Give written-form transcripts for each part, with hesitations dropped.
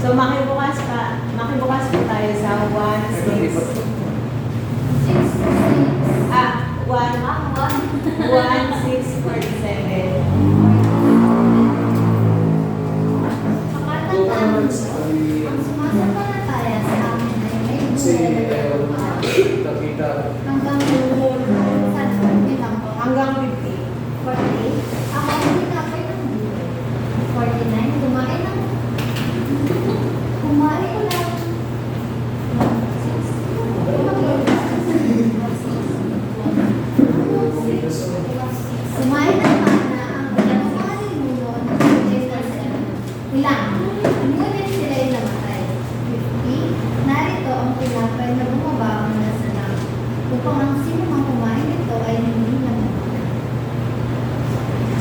So, makibukas po tayo sa 1:6. 1:6:47. Ang sumasampalataya sa amin ay may buhay na hanggang Hanggang 50. 40. Ako ang tinapay ng buhay. 49. Kumain ko lang. 6. Kumain ng mana ang pinakamalin mo noon ilang. Ngunit sila'y namatay. 50. Narito ang tinapay na bumaba mula sa langit upang ang sino mang kumain nito ay hindi namatay.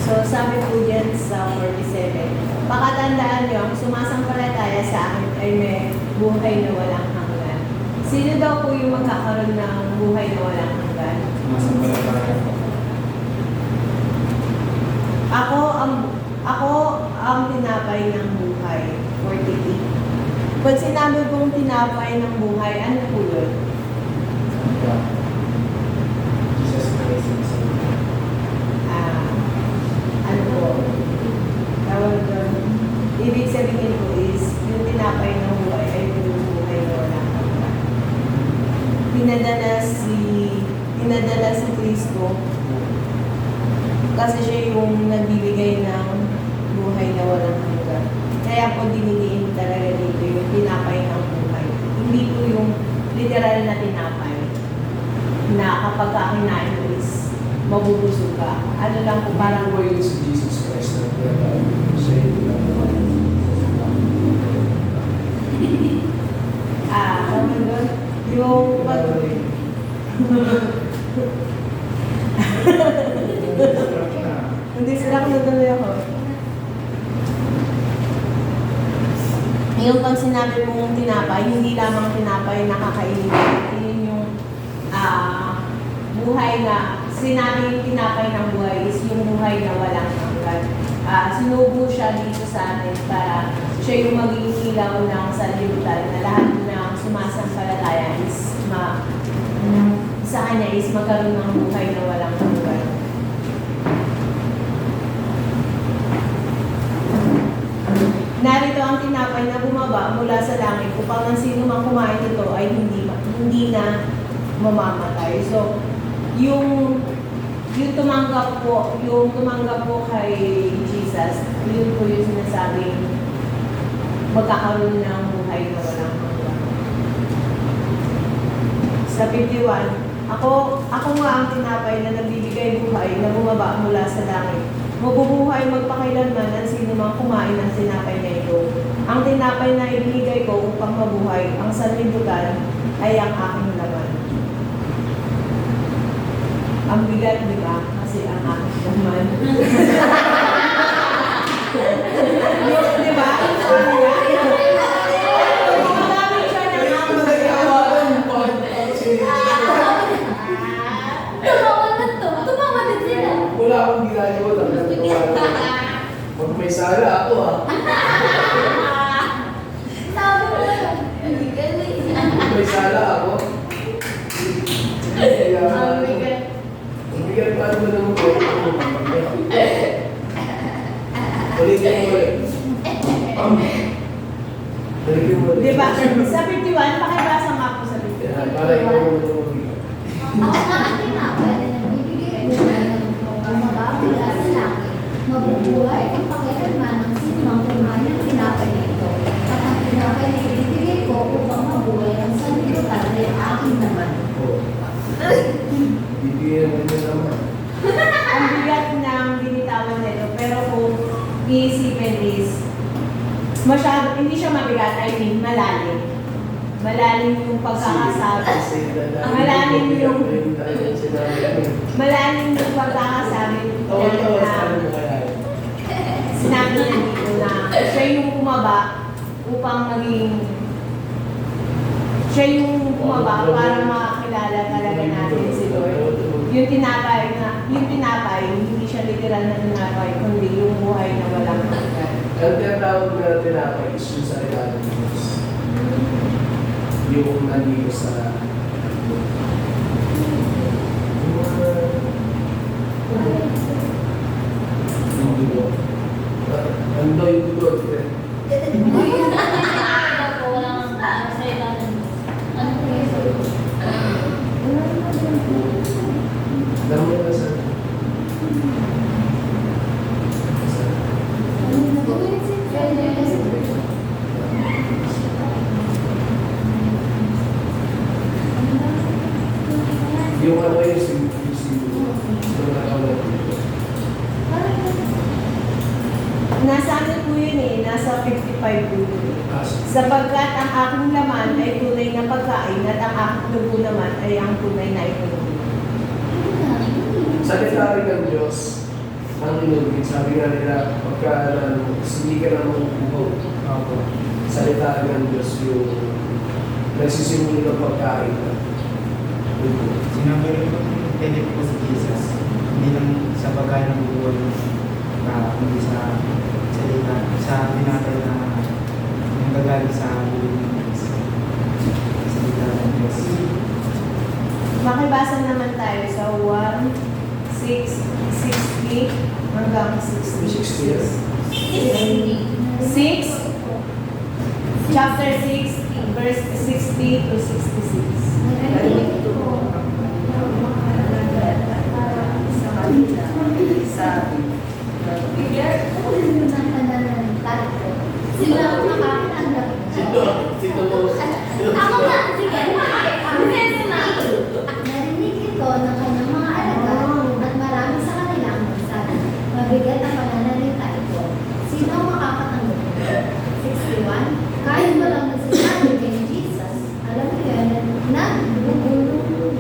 So, sabi po dyan sa 47, pakatandaan niyo, ang sumasampalataya sa akin ay may buhay na walang hanggan. Sino daw po yung magkakaroon ng buhay na walang hanggan? Ako ang tinapay ng buhay. 48. Pag sinabi kong tinapay ng buhay, ano po yun? Ano po? Tawag doon. Ibig sabihin po is, yung tinapay ng buhay ay yung buhay na walang hanggan. Pinadala si Kristo kasi siya yung nagbibigay ng buhay na walang hanggan. Kaya po dinidiin talaga dito yung tinapay ng buhay. Hindi po yung literal na tinapay na kapag kakinain mo is mabubusog ka. Ano lang po, parang si Jesus Christ na siya tawag doon, yung pag... Hindi sila kung natuloy ako. Yung pag sinabi mong tinapay, hindi lamang tinapay na kakainin. Yun yung buhay na, sinabi yung tinapay ng buhay is yung buhay na walang hanggan. Sinubo siya dito sa atin para siya yung magiging ilaw ng sanlibutan na lahat ng sumasampalataya is sa kanya is magkaroon ng buhay na walang hanggan. Narito ang tinapay na bumaba mula sa langit upang ang sino mang kumain ito ay hindi na mamamatay. So, yung tumanggap po kay Jesus, yun po yung sinasabing magkakaroon ng buhay na walang hanggan. Sa 51, ako nga ang tinapay na nagbibigay buhay na bumaba mula sa langit. Mabubuhay magpakailanman ang sino mang kumain ng tinapay na ito. Ang tinapay na ibinigay ko upang mabuhay, ang sanlibutan ay ang aking laman. Ang bigat, di ba? Kasi ang aking laman. Di ba? Magamit siya ng aking laman. Tumawa din sila. Wala akong ginagawa. Pag may sala ako Sabi mo lang. Hindi galing. Pag may sala ako. Ang bigat. Ang bigat pa naman ng mga ulitin mo ulit. Ulitin mo ulit. Di ba? Sa 51, pakibasa nga po sa 51. Para ikaw mo Ako nga ang tinapay na nagbibigay buhay ng bumaba mula sa langit. Mabubuhay ang pakailanman ng sino mang kumain ng tinapay na ito. At ang tinapay na ibibigay ko upang mabuhay ang sanlibutan ay aking naman. bibigyan mo niya naman. Ang bigat ng binitawan nito, pero kung iisipin is, hindi siya mabigat, I mean, malalim. Malalim yung pagkakasabi. Malalim yung pagkakasabi na sinabi niya dito na siya yung bumaba upang siya yung bumaba para makakilala talaga natin si Lord. Yung tinapay, hindi siya literal na tinapay, kundi yung buhay na walang hanggan. Ang tinatawag na tinapay is yung salita ng Diyos. Yung nandito sa yung dugo. Ano daw yung dugo? Dami na sa yung ano yung yung nakawala dito. Nasa ano po yun eh, nasa 55 po yun eh. Sapagkat ang aking laman ay tunay na pagkain at ang aking dugo naman ay ang tunay na ekonomi. Salita rin ng Diyos ang inulgin. Sabi nga nila, pagka hindi ka na mabubuhog, salita rin ng Diyos yung nagsisimuli ng pagkain. Sinabi rin po, pwede po si Jesus. Hindi lang sa bagay ng buwan, kundi sa salita, sa pinatay na yung gagaling sa buwan ng Diyos. Salita ng Diyos. Makibasa naman tayo sa 1:60 hanggang 60. 60 yan. 6, chapter 6, verse 60 to 66. Sa kanila, sabi, Sila ang makakatanggap. Sito mo. Ako na, sige. Narinig ito ng kanyang mga alagad at marami sa kanila ang nagsabi. Mabigat ang pananalita ito. Sino ang makakatanggap ito? 61. Kahit walang nagsasabi kay Jesus, alam niyo na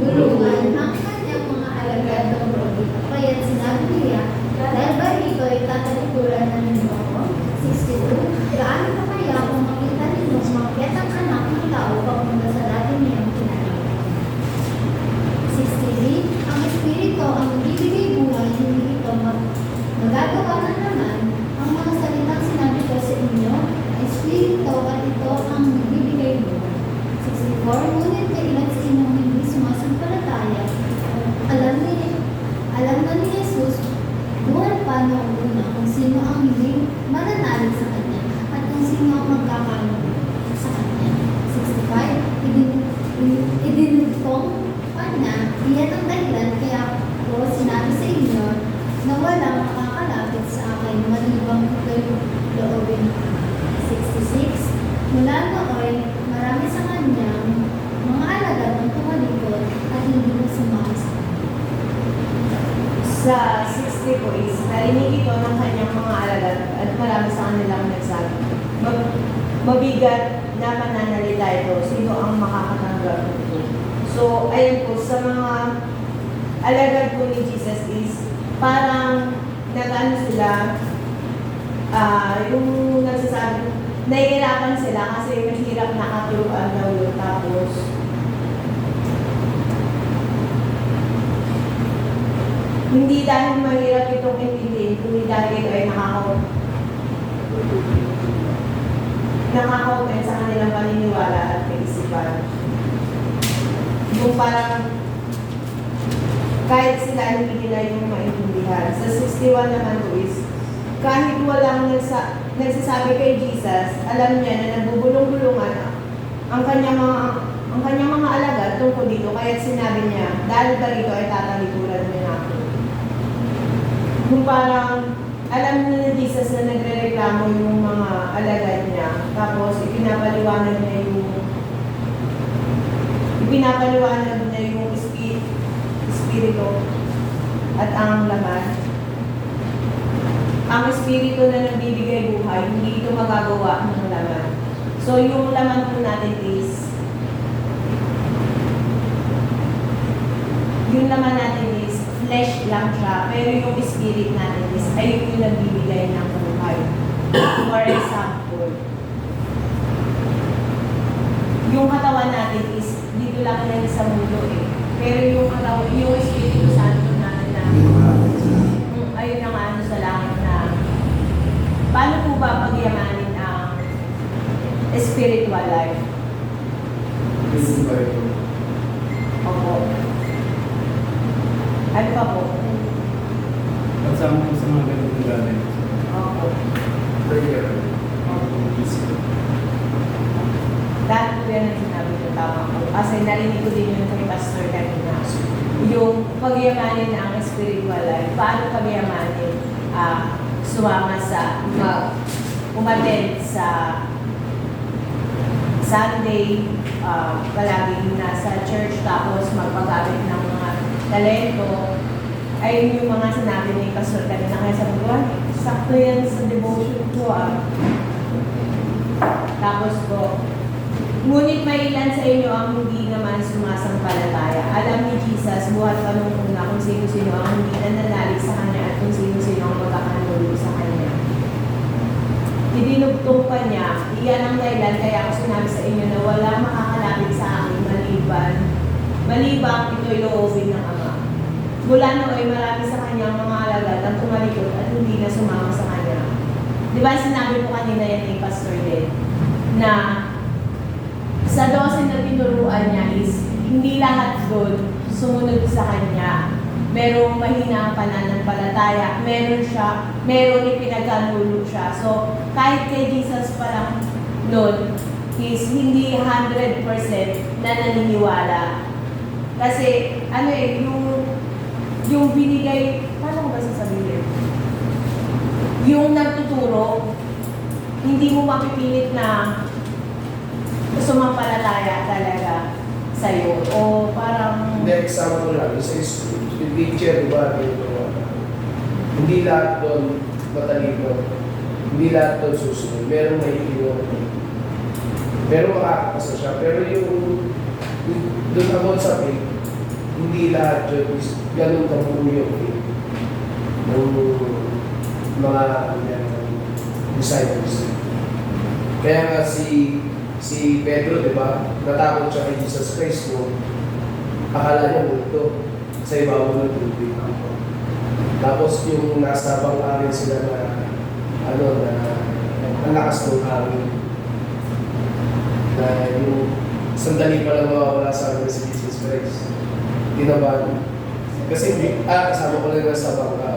gulungan ang kanyang mga alagad ng propeta. Kaya't sinabi niya, dahil ba rito ay tatalikuran na ninyo ako? 62. Gaano pa kaya kung makita ninyo umakyat ang anak ng tao papunta sa dati niyang kinain? 63. Ang Espiritu ang magbibigay buhay, hindi ito magagawa na naman ang mga salitang sinabi ko sa inyo. Ang Espiritu at ito ang magbibigay buhay. 64. Ngunit kailan sa inyong hindi sumasampalataya, alam na ni Jesus buwan pa noong una kung sino ang hindi mananalig sa Kanya at kung sino ang magkakaroon sa Kanya. 65. Idinugtong pa niya, iyan ang dahilan kaya ko sinabi sa inyo na walang makakalapit sa akin malibang ito'y loobin. 66. Mula nooy, marami sa kanyang mga alagad ang tumalikod at hindi na sumasa. sa 60 po is, narinig ito ng kanyang mga alagad at marami sa kanilang nagsabi. Mabigat na pananalita ito, sino ang makakatanggap nito? So, ayun po, sa mga alagad po ni Jesus is, parang nag-ano sila, yung nagsasabi, nahihirapan sila kasi mahirap nakaturuan daw yun. Tapos, hindi dahil mahirap itong intindihin, kundi dahil ito ay nakaka-open sa kanilang paniniwala at kaisipan. Yung parang kahit sila hindi nila yung maintindihan. Sa 61 naman po is, kahit walang nagsasabi kay Jesus, alam niya na nagbubulong-bulungan ang kanyang mga alagad tungkol dito. Kaya sinabi niya, dahil ba rito ay tatalikuran niya na ako. Kung parang alam na ni Jesus na nagre-reklamo yung mga alagad niya, tapos ipinapaliwanag niya yung espiritu at ang laman. Ang espiritu na nagbibigay buhay, hindi ito magagawa ng laman. So yung laman po natin is, flesh lang siya, pero yung spirit natin is, ay yung nagbibigay ng buhay. For example, yung katawan natin is, dito lang yan sa mundo eh. Pero yung katawan, yung Espiritu Santo natin na, ayun ang ano sa langit na paano po ba pagyamanin ang spiritual life? Hindi ba ito? Opo. Ano pa po? Pagsama ko sa mga ganitong galing. Opo. Prayer. Dahil po yan ang sinabi ko, tama po. Kasi narinig ko din yung kay Pastor kanina. Yung pagyamanin ang spiritual life, paano pagyamanin sumama sa, umattend sa Sunday, palaging nasa church, tapos magpagamit ng mga talento. Ayun yung mga sinabi ni Pastor kanina. Kaya sabi ko, sakto yan sa devotion ko Tapos po, ngunit may ilan sa inyo ang hindi naman sumasampalataya. Alam ni Jesus, buhat pa nung una kung sino-sino ang hindi nananalig sa Kanya at kung sino-sino ang magkakanulo sa Kanya. Idinugtong pa niya, iyan ang dahilan kaya ako sinabi sa inyo na wala makakalapit sa akin malibang ito'y loobin ng Ama. Mula noon marami sa Kanyang mga alagad ang tumalikod at hindi na sumama sa Kanya. Di ba sinabi ko kanina yan ni Pastor Ed, na sa 12 na tinuruan niya is hindi lahat doon sumunod sa Kanya. Merong mahina ang pananampalataya, meron ipinagkanulo siya. So, kahit kay Jesus pa lang noon, is hindi 100% na naniniwala. Kasi, yung binigay, paano ba sasabihin? Yung nagtuturo, hindi mo mapipilit na sumampalataya talaga sa'yo. O parang... Hindi, example lang. Sa school, yung teacher, di ba? Hindi lahat doon matalino. Hindi lahat doon susunod. Merong may iwan. Pero makakapasa siya. Pero yung doon about sa faith, hindi lahat yun is ganun kamuyok ng mga disciples. Kaya nga si Pedro, di ba? Natakot siya kay Jesus Christ no? Akala niya multo sa ibabaw ng tubig. Tapos yung nasa bangkarin sila na ang lakas ng hangin. Na yung sandali pa lang mawawala sa amin si Jesus Christ. Tinabahan. Kasi kasama ko lang sa bangka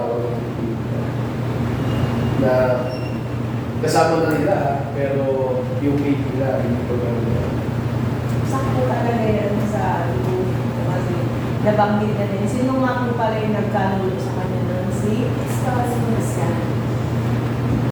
na kasama na nila pero yung faith nila hindi ko gano'n. Sakto talaga yan sa kasi nabanggit na din. Sino nga po pala yung nagkanulo sa kanya nun? Si Escalus.